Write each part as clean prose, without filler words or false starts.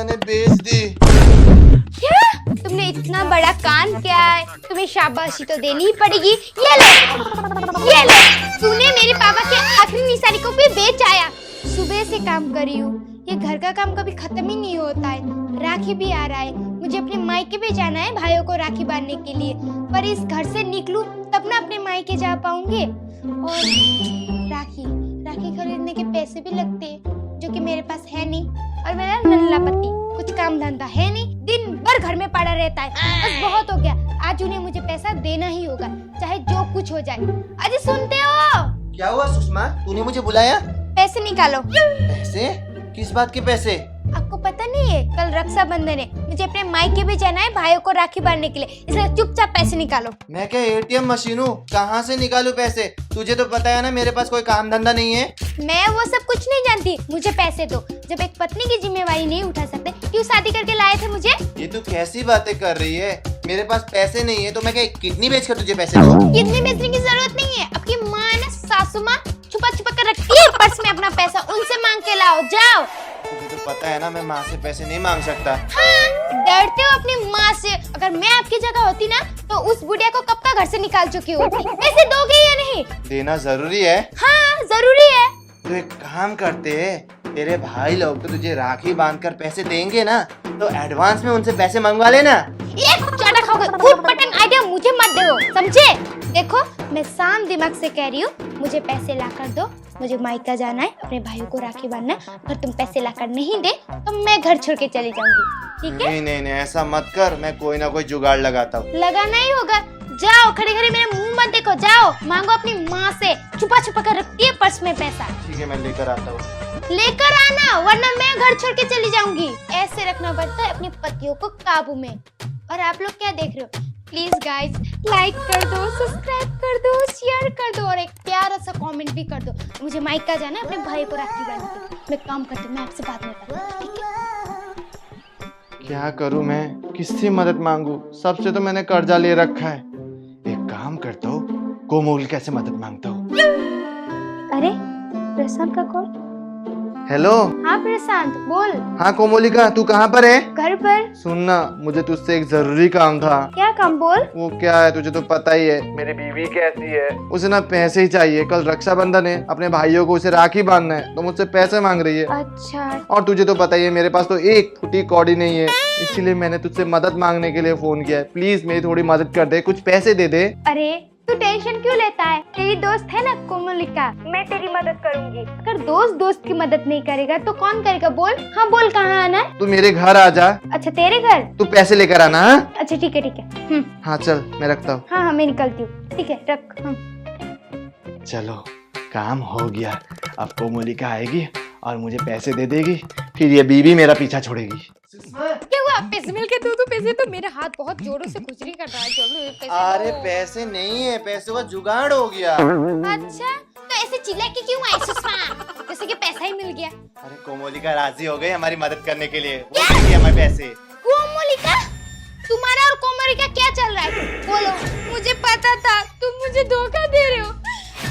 मैंने बेच दी। क्या? तुमने इतना बड़ा कांड किया है, तुम्हें शाबाशी तो देनी ही पड़ेगी। ये ले, तूने मेरे पापा के आखिरी निशानी को भी बेच आया। सुबह से काम कर रही हूँ, ये घर का काम कभी खत्म ही नहीं होता है। राखी भी आ रहा है, मुझे अपने मायके भी जाना है भाइयों को राखी बांधने के लिए। पर इस घर से निकलूं तब ना अपने मायके जा पाऊंगी। और राखी खरीदने के पैसे भी लगते हैं जो कि मेरे पास है नहीं। और मेरा नल्ला पति कुछ काम धंधा है नहीं, दिन भर घर में पड़ा रहता है। बस बहुत हो गया, आज उन्हें मुझे पैसा देना ही होगा, चाहे जो कुछ हो जाए। अरे सुनते हो? क्या हुआ सुषमा, तूने मुझे बुलाया? पैसे निकालो। पैसे? किस बात के पैसे? आपको पता नहीं है कल रक्षाबंधन है, मुझे अपने मायके भी जाना है भाइयों को राखी बांधने के लिए, इसलिए चुपचाप पैसे निकालो। मैं क्या एटीएम मशीन हूँ, कहाँ से निकालूं पैसे? तुझे तो पता है ना मेरे पास कोई काम धंधा नहीं है। मैं वो सब कुछ नहीं जानती, मुझे पैसे दो। जब एक पत्नी की जिम्मेवारी नहीं उठा सकते, क्यों शादी करके लाए थे मुझे? ये तू कैसी बातें कर रही है? मेरे पास पैसे नहीं है तो मैं क्या किडनी बेच कर तुझे पैसे दूं? किडनी बेचने की जरूरत नहीं है। आपकी माँ ना सासू माँ छुपा छुपा कर रखती है पर्स में अपना पैसा, उनसे मांग के लाओ, जाओ। तुझे तो पता है ना मैं माँ से पैसे नहीं मांग सकता। हाँ, डरते हो अपनी माँ से। अगर मैं आपकी जगह होती ना तो उस बुढ़िया को कब का घर से निकाल चुकी होती। पैसे दोगे या नहीं? देना जरूरी है। हाँ जरूरी है। तो एक काम करते हैं, तेरे भाई लोग तो तुझे राखी बांधकर पैसे देंगे ना, तो एडवांस में उनसे पैसे मंगवा लेना। एक चाटा खाओगे, ऊट पटंग आइडिया मुझे मत दो, समझे? देखो मैं शांत दिमाग से कह रही हूँ, मुझे पैसे ला कर दो, मुझे मायका जाना है, अपने भाइयों को राखी बांधना है। अगर तुम पैसे लाकर नहीं दे तो मैं घर छोड़ के चली जाऊंगी, ठीक है? नहीं नहीं नहीं, ऐसा मत कर, मैं कोई ना कोई जुगाड़ लगाता हूँ। लगाना ही होगा। जाओ, खड़े खड़े मेरे मुंह मत देखो, जाओ मांगो अपनी माँ से, छुपा छुपा कर रखती है पर्स में पैसा। ठीक है मैं लेकर आता हूँ। लेकर आना वरना मैं घर छोड़ के चली जाऊंगी। ऐसे रखना पड़ता है अपने पतियों को काबू में। और आप लोग क्या देख रहे हो? प्लीज गाइस लाइक कर दो, सब्सक्राइब कर दो, शेयर कर दो और एक प्यारा सा कमेंट भी कर दो। मुझे मायका जाना है अपने भाई को राखी बांधने। मैं काम करती हूँ, मैं आपसे बात नहीं करती, ठीक है? क्या करूँ मैं, किससे मदद मांगू? सबसे तो मैंने कर्जा ले रखा है। एक काम करता हूँ, कोमल कैसे मदद मांगता हूँ। अरे प्रशांत का कॉल। हेलो। हाँ प्रशांत बोल। हाँ कोमोलिका, तू कहाँ पर है? घर पर। सुनना, मुझे तुझसे एक जरूरी काम था। क्या काम? बोल। वो क्या है, तुझे तो पता ही है मेरी बीवी कैसी है। उसे ना पैसे ही चाहिए, कल रक्षाबंधन है, अपने भाइयों को उसे राखी बांधना है, तो मुझसे पैसे मांग रही है। अच्छा। और तुझे तो पता ही है मेरे पास तो एक फुटी कौड़ी नहीं है, इसीलिए मैंने तुझसे मदद मांगने के लिए फोन किया है। प्लीज मेरी थोड़ी मदद कर दे, कुछ पैसे दे दे। अरे तू टेंशन क्यों लेता है? तेरी दोस्त है ना कोमलिका, मैं तेरी मदद करूंगी। अगर दोस्त की मदद नहीं करेगा तो कौन करेगा? बोल। हाँ बोल, कहाँ आना है? तू मेरे घर आ जा। अच्छा तेरे घर? तू पैसे लेकर आना। हाँ अच्छा ठीक है। हाँ चल मैं रखता हूँ। हाँ मैं निकलती हूँ, ठीक है रख। चलो काम हो गया, अब कोमोलिका आएगी और मुझे पैसे दे देगी, फिर ये बीवी मेरा पीछा छोड़ेगी। क्या हुआ? पैसे मिल गए? तो पैसे तो मेरा हाथ बहुत जोरों से खुजली कर रहा है। चलो पैसे। अरे पैसे नहीं है, पैसों का जुगाड़ हो गया। अच्छा तो ऐसे चिल्ला के क्यों आई सुषमा? जैसे कि पैसा ही मिल गया। अरे कोमोलिका राजी हो गई हमारी मदद करने के लिए, वो देगी हमें पैसे। कोमलिका, तुम्हारा और कोमलिका क्या चल रहा है? बोलो। मुझे पता था तुम मुझे धोखा दे रहे हो।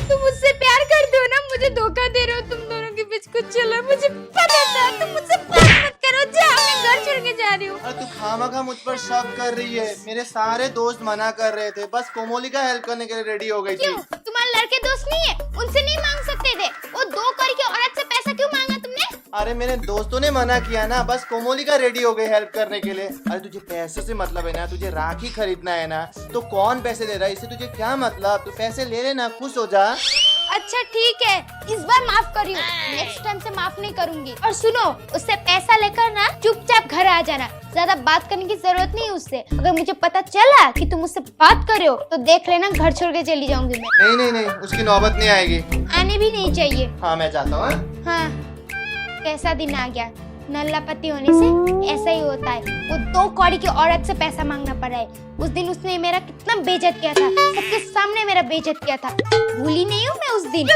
तुम मुझसे प्यार करते हो ना, मुझे धोखा दे रहे हो। तुम दोनों के बीच कुछ चल रहा है, मुझे पता था। तुम मुझसे बात मत करो, जाओ, मैं घर छोड़ के जा रही हूँ। अरे तू खामखा मुझ पर शक कर रही है, मेरे सारे दोस्त मना कर रहे थे, बस कोमोलिका हेल्प करने के लिए रेडी हो गई थी। क्यों? तुम्हारे लड़के दोस्त नहीं है? उनसे नहीं मांग सकते थे? वो 2 कौड़ी की औरत से पैसा क्यों मांगा तुमने? अरे मेरे दोस्तों ने मना किया ना, बस कोमोलिका रेडी हो गई हेल्प करने के लिए। अरे तुझे पैसे से मतलब है ना, तुझे राखी खरीदना है ना, तो कौन पैसे दे रहा है, इससे तुझे क्या मतलब? तू पैसे ले लेना, खुश हो जा। अच्छा ठीक है, इस बार माफ करी हूँ, नेक्स्ट टाइम से माफ नहीं करूंगी। और सुनो, उससे पैसा लेकर ना चुपचाप घर आ जाना, ज्यादा बात करने की जरूरत नहीं उससे। अगर मुझे पता चला कि तुम उससे बात कर रहे हो तो देख लेना, घर छोड़ के चली जाऊंगी मैं। नहीं, उसकी नौबत नहीं आएगी। आने भी नहीं चाहिए। हाँ मैं जाता हूँ। हाँ कैसा दिन आ गया, नल्ला पति होने से ऐसा ही होता है। वो 2 कौड़ी की औरत से पैसा मांगना पड़ा है। उस दिन उसने मेरा कितना बेइज्जत किया था, सबके सामने मेरा बेइज्जत किया था, भूली नहीं हूँ मैं उस दिन।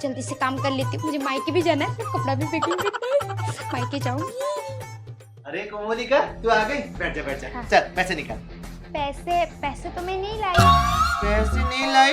जल्दी से काम कर लेती हूँ, मुझे मायके भी जाना है, कपड़ा भी फेंक लूंगी, मायके जाऊंगी। अरे कोमोलिका तू आ गई, बैठ जा। हाँ। चल पैसे निकाल। पैसे तो मैं नहीं लाई। पैसे नहीं लाई?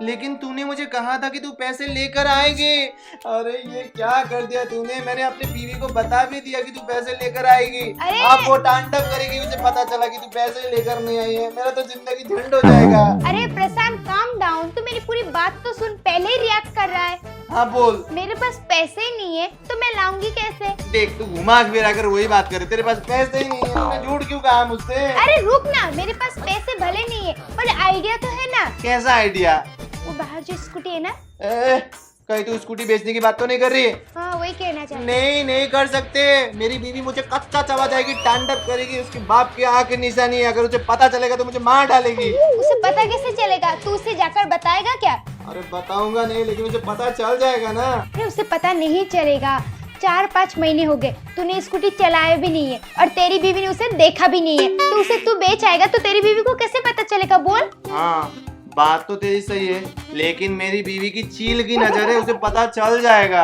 लेकिन तूने मुझे कहा था कि तू पैसे लेकर आएगी। अरे ये क्या कर दिया तूने, मैंने अपनी बीवी को बता भी दिया कि तू पैसे लेकर आएगी। अरे! अब वो टांटप करेगी, मुझे पता चला कि तू पैसे लेकर नहीं आई है, मेरा तो जिंदगी झंड हो जाएगा। अरे प्रशांत काम डाउन, तू मेरी पूरी बात तो सुन, पहले ही रिएक्ट कर रहा है। हाँ बोल। मेरे पास पैसे ही नहीं है तो मैं लाऊंगी कैसे? देख तू घुमा फिरा कर वही बात करे, तेरे पास पैसे ही नहीं है, तूने झूठ क्यों कहा मुझसे? अरे रुक ना, मेरे पास पैसे भले नहीं है पर आइडिया तो है ना। कैसा आइडिया? वो बाहर जो स्कूटी है ना, कहीं तू स्कूटी बेचने की बात तो नहीं कर रही? हाँ वही कहना चाहती। नहीं कर सकते, मेरी बीवी मुझे कच्चा चबा जाएगी, टांडप करेगी, उसके बाप की आंख की निशानी है, अगर उसे पता चलेगा तो मुझे मार डालेगी। उसे पता कैसे चलेगा? तू उसे जाकर बताएगा क्या? अरे बताऊंगा नहीं, लेकिन उसे पता चल जाएगा ना। अरे उसे पता नहीं चलेगा, 4-5 महीने हो गए तूने स्कूटी चलाया भी नहीं है और तेरी बीवी ने उसे देखा भी नहीं है, तो उसे तू बेच आएगा तो तेरी बीवी को कैसे पता चलेगा बोल? हाँ बात तो तेरी सही है, लेकिन मेरी बीवी की चील की नजर है, उसे पता चल जाएगा।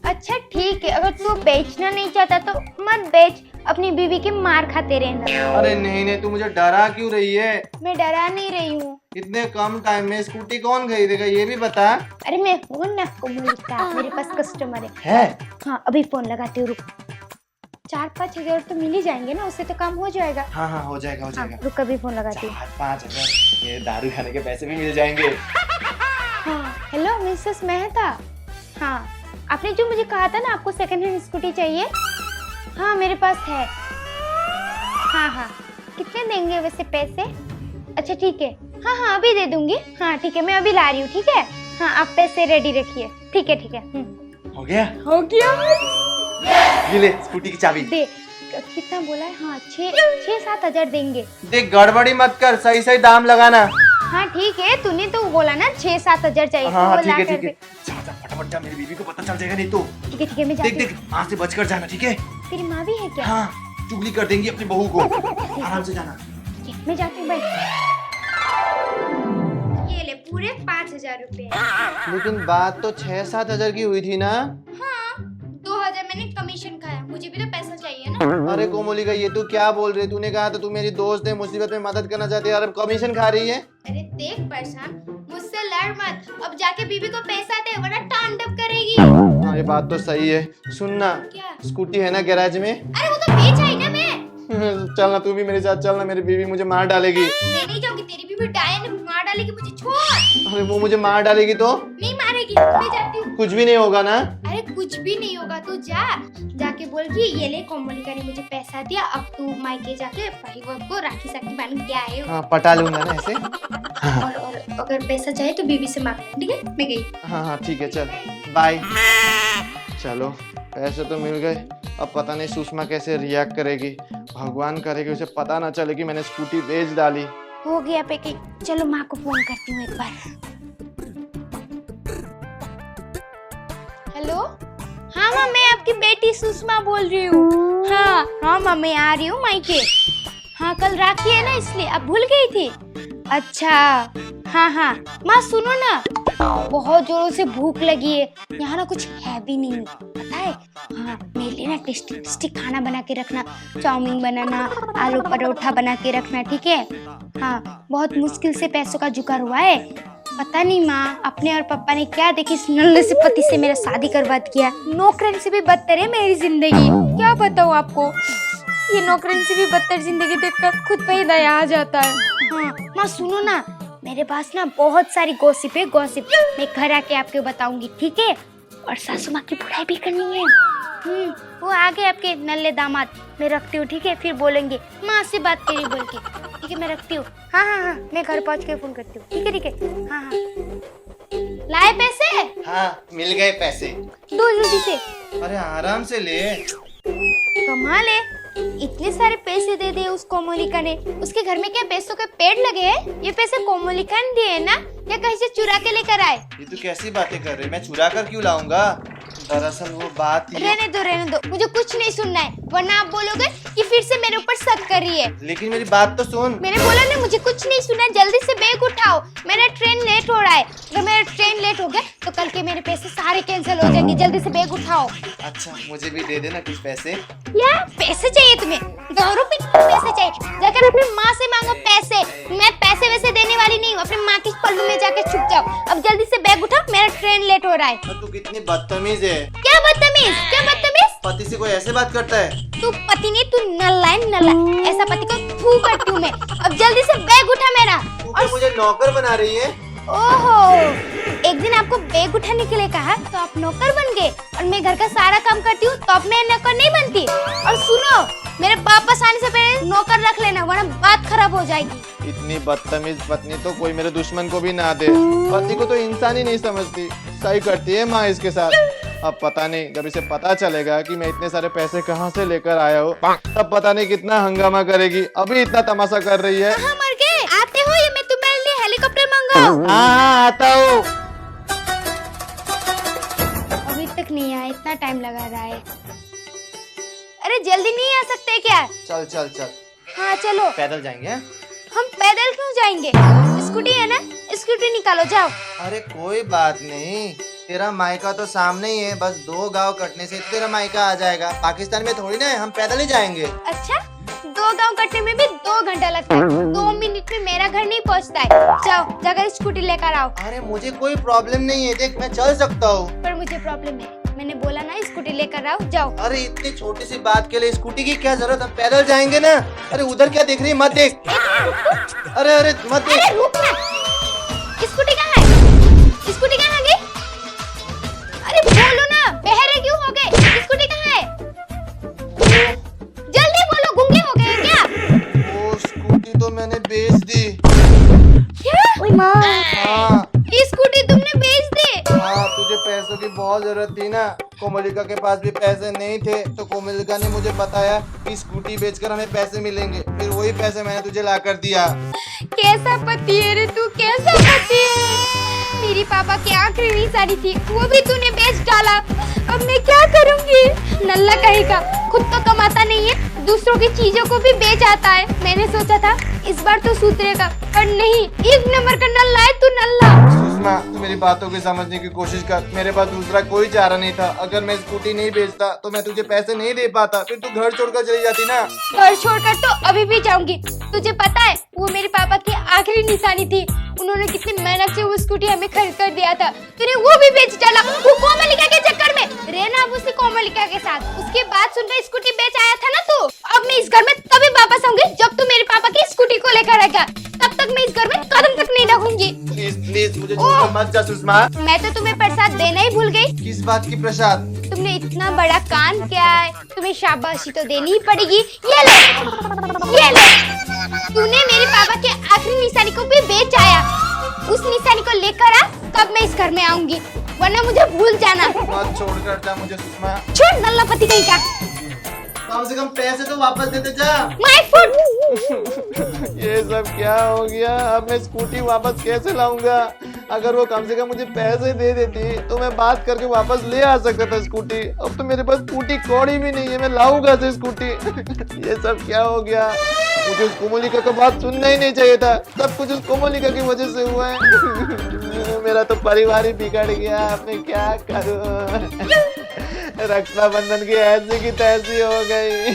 अच्छा ठीक है, अगर तू बेचना नहीं चाहता तो मत बेच, अपनी बीवी की मार खाते रहना। अरे नहीं तू मुझे डरा क्यों रही है? मैं डरा नहीं रही हूँ। इतने कम टाइम में स्कूटी कौन खरीदेगा ये भी बता। अरे मैं फोन ना कोमलिका, मेरे पास कस्टमर है? हाँ अभी फोन लगाती हूँ, रुक। 4-5 हजार तो मिल ही जाएंगे ना, उससे तो काम हो जाएगा। हाँ हो जाएगा हाँ, रुक अभी फोन लगाती हूँ। 5,000 ये दारू खाने के पैसे भी मिल जाएंगे। हाँ हेलो मिसेस मेहता, हाँ आपने जो मुझे कहा था ना आपको सेकंड हैंड स्कूटी चाहिए, हाँ मेरे पास है। हाँ कितने देंगे वैसे पैसे? अच्छा ठीक है, हाँ अभी दे दूंगी। हाँ ठीक है, मैं अभी ला रही हूँ। ठीक है, हाँ आप पैसे रेडी रखिए। ठीक है। हो गया? ये ले स्कूटी की चाबी दे। कितना बोला है? हाँ 6-7 हजार देंगे। देख गड़बड़ी मत कर, सही दाम लगाना। हाँ ठीक है, तूने तो बोला ना 6-7 हजार चाहिए। हाँ तो ठीक है जा फटाफट जा, मेरी बीवी को पता चल जाएगा नहीं तो। ठीक है मैं जाती हूँ। देख वहाँ से बच कर जाना, ठीक है? तेरी माँ भी है क्या? हाँ चुगली कर देंगी अपनी बहू को, आराम से जाना। ठीक है मैं जाती हूँ भाई। ये ले पूरे 5,000 रुपए। लेकिन बात तो 6-7 हजार की हुई थी ना? हाँ 2,000 मैंने कमीशन खाया, मुझे भी तो पैसा चाहिए ना। अरे कोमोलिका ये तू क्या बोल रही है? तूने कहा था तू मेरी दोस्त है, मुसीबत में मदद करना चाहती है और अब कमीशन खा रही है। अरे देख परेशान, मुझसे लड़ मत, अब जाके बीबी को पैसा दे वरना टांडव करेगी। हाँ ये बात तो सही है। सुनना, क्या? स्कूटी है ना गैराज में? अरे वो तो बेच आई ना मैं। चलना तू भी मेरे साथ चलना, मेरी बीवी मुझे मार डालेगी। मैं नहीं जाऊंगी, तेरी बीबी डायन मार डालेगी मुझे, छोड़। अरे वो मुझे मार डालेगी तो? नहीं मारेगी, मैं जाती हूँ। कुछ भी नहीं होगा ना? अरे कुछ भी नहीं होगा, तू जाके बोल कि ये ले कोमलिका ने मुझे पैसा दिया, अब तू मायके जाके भाई को राखी साखी बांध के आए हो। हाँ पटा लूंगा ना ऐसे। और अगर पैसा चाहिए तो बीबी से मांग, ठीक है? मैं गई। हाँ ठीक है चल बाय। चलो पैसे तो मिल गए, अब पता नहीं सुषमा कैसे रिएक्ट करेगी। भगवान करेगी उसे पता ना चले कि मैंने स्कूटी बेच डाली। हो गया पैकिंग, चलो माँ को फोन करती हूँ एक बार। हेलो, हाँ माँ मैं आपकी बेटी सुषमा बोल रही हूँ। हाँ माँ मैं आ रही हूँ मायके। हाँ कल राखी है ना इसलिए, आप भूल गई थी? अच्छा हाँ माँ सुनो ना, बहुत जोरों से भूख लगी है, यहाँ ना कुछ है भी नहीं पता है। हाँ मेरे लिए ना टेस्टी खाना बना के रखना, चाउमीन बनाना, आलू परोठा बना के रखना, ठीक है? हाँ बहुत मुश्किल से पैसों का जुगाड़ हुआ है। पता नहीं माँ अपने और पापा ने क्या देखी, इस नल्ले से पति से मेरा शादी करवा दिया। नौकरन से भी बदतर है मेरी जिंदगी, क्या बताऊँ आपको। ये नौकरन से भी बदतर जिंदगी देखकर खुद पे ही दया आ जाता है। हाँ माँ सुनो ना, मेरे पास ना बहुत सारी गॉसिप है, गॉसिप मैं घर आके आपको बताऊंगी, ठीक है? और सासू माँ की बुराई भी करनी है। वो आ गए आपके नल्ले दामाद, मैं रखती हूँ, ठीक है? फिर बोलेंगे माँ से बात करी बोल के, ठीक है? मैं रखती हूँ। हाँ मैं घर पहुँच के फोन करती हूँ, ठीक है? हाँ लाए पैसे? हाँ मिल गए पैसे। दो जल्दी से। अरे आराम से ले। कमाल है, इतने सारे पैसे दे दिए उस कोमलिका ने। उसके घर में क्या पैसों के पेड़ लगे हैं? ये पैसे कोमलिका ने दिए ना, या कहीं से चुरा के लेकर आए? ये तू कैसी बातें कर रही है? मैं चुरा कर क्यों लाऊंगा? दरअसल वो बात ही। रहने दो, मुझे कुछ नहीं सुनना है। वरना आप बोलोगे कि फिर से मेरे ऊपर शक कर रही है। लेकिन मेरी बात तो सुन। मैंने बोला ना, मुझे कुछ नहीं सुना। जल्दी से बैग उठाओ, मेरा ट्रेन लेट हो रहा है। अगर मेरा ट्रेन लेट हो गया तो कल के मेरे पैसे सारे कैंसिल हो जाएंगे। जल्दी से बैग उठाओ। अच्छा, मुझे भी दे देना कुछ पैसे। क्या पैसे चाहिए तुम्हें? 2 रुपए पैसे चाहिए? जाकर अपनी माँ से मांगो पैसे। मैं पैसे वैसे देने वाली नहीं हूँ। अपनी माँ के पल्लू में जाकर छुप जाओ। अब जल्दी से बैग उठाओ, मेरा ट्रेन लेट हो रहा है। तू कितनी बदतमीज है। क्या बदतमीज? क्या बदतमीज? पति से कोई ऐसे बात करता है? तू पति नहीं, तू नल्ला है, नल्ला। ऐसा पति को थू करती हूँ मैं। अब जल्दी से बैग उठा मेरा। तू क्या मुझे नौकर बना रही है? ओहो, एक दिन आपको बैग उठाने के लिए कहा तो आप नौकर बन गए, और मैं घर का सारा काम करती हूँ तो अब मैं नौकर नहीं बनती। और सुनो, मेरे वापस आने से पहले नौकर रख लेना, वरना बात खराब हो जाएगी। इतनी बदतमीज पत्नी तो कोई मेरे दुश्मन को भी ना दे। पति को तो इंसान ही नहीं समझती। सही करती है माँ इसके साथ। अब पता नहीं, जब इसे पता चलेगा कि मैं इतने सारे पैसे कहाँ से लेकर आया हूँ, तब पता नहीं कितना हंगामा करेगी। अभी इतना तमाशा कर रही है। कहाँ मर गए? आते हो या मैं तुम्हारे लिए हेलीकॉप्टर मंगाऊं? हाँ, आता हूँ। अभी तक नहीं आया, इतना टाइम लगा रहा है। अरे जल्दी नहीं आ सकते क्या? चल चल चल। हाँ चलो। पैदल जाएंगे? हम पैदल क्यों जाएंगे? स्कूटी है ना, स्कूटी निकालो, जाओ। अरे कोई बात नहीं, तेरा मायका तो सामने ही है। बस 2 गांव कटने से तेरा मायका आ जाएगा। पाकिस्तान में थोड़ी ना है, हम पैदल ही जाएंगे। अच्छा, 2 गांव कटने में भी 2 घंटा लगता है। 2 मिनट में मेरा घर नहीं पहुंचता है। जाओ, जाकर स्कूटी लेकर आओ। अरे मुझे कोई प्रॉब्लम नहीं है, देख मैं चल सकता हूँ। पर मुझे प्रॉब्लम है। मैंने बोला ना, स्कूटी लेकर आओ, जाओ। अरे इतनी छोटी सी बात के लिए स्कूटी की क्या जरूरत? हम पैदल जाएंगे ना। अरे उधर क्या देख रही है? मत देख। अरे अरे मत देख। अरे रुक ना, स्कूटी कहाँ है? स्कूटी कहाँ गई? अरे बोलो ना, बहरे क्यों हो गए? स्कूटी कहाँ है? जल्दी बोलो, गूंगे हो गए क्या? वो स्कूटी तो मैंने बेच दी। क्या? हाँ स्कूटी तुमने बेच दी? हाँ, तुझे पैसों की बहुत जरूरत थी ना। कोमलिका के पास भी पैसे नहीं थे, तो कोमलिका ने मुझे बताया कि स्कूटी बेचकर हमें पैसे मिलेंगे। फिर वही पैसे मैंने तुझे ला कर दिया। कैसा पति है रे तू, कैसा पति है? मेरी पापा की आखिरी निशानी थी, वो भी तूने बेच डाला। अब मैं क्या करूंगी? नल्ला कहेगा, खुद तो कमाता नहीं है, दूसरों की चीजों को भी बेच आता है। मैंने सोचा था इस बार तो सुधरेगा, पर नहीं, 1 नंबर का नल्ला है तू, नल्ला। सुषमा, तू मेरी बातों को समझने की कोशिश कर। मेरे पास दूसरा कोई चारा नहीं था। अगर मैं स्कूटी नहीं बेचता तो मैं तुझे पैसे नहीं दे पाता। फिर तू घर छोड़कर चली जाती ना। घर छोड़कर तो अभी भी जाऊंगी। तुझे पता है, वो मेरे पापा की आखिरी निशानी थी। उन्होंने कितनी मेहनत से वो स्कूटी हमें खरीद कर दिया था, तूने वो भी बेच डाला, वो कोमलिका के चक्कर में। रहना अब उसी कोमलिका के साथ। उसके बाद सुनकर स्कूटी बेच आया था ना तू। अब मैं इस घर में तभी वापस आऊंगी जब तू मेरे पापा की स्कूटी को लेकर आएगा। तब तक मैं इस घर में कदम तक नहीं रखूंगी। प्लीज प्लीज मुझे छोड़कर मत जा सुषमा। मैं तो तुम्हें प्रसाद देना ही भूल गई। किस बात की प्रसाद? तुमने इतना बड़ा कान किया है, तुम्हें शाबाशी तो देनी ही पड़ेगी। ये लो, ये लो। तूने मेरे पापा के आखिरी निशानी को भी बेच आया। उस निशानी को लेकर आ, तब मैं इस घर में आऊंगी, वरना मुझे भूल जाना। मत छोड़कर जा मुझे सुषमा। छोड़, नल्ला पति कहीं का। कम से कम पैसे तो वापस देते जा। My foot. ये सब क्या हो गया? अब मैं स्कूटी वापस कैसे लाऊंगा? अगर वो कम से कम मुझे पैसे दे देती तो मैं बात करके वापस ले आ सकता था स्कूटी। अब तो मेरे पास स्कूटी कौड़ी भी नहीं है, मैं लाऊंगा से स्कूटी। ये सब क्या हो गया? मुझे उस कोमलिका का बात सुनना ही नहीं चाहिए था। सब कुछ उस कोमलिका की वजह से हुआ है। मेरा तो परिवार ही बिगड़ गया। अब मैं क्या करूं? रक्षाबंधन की ऐसी की तैसी हो गई।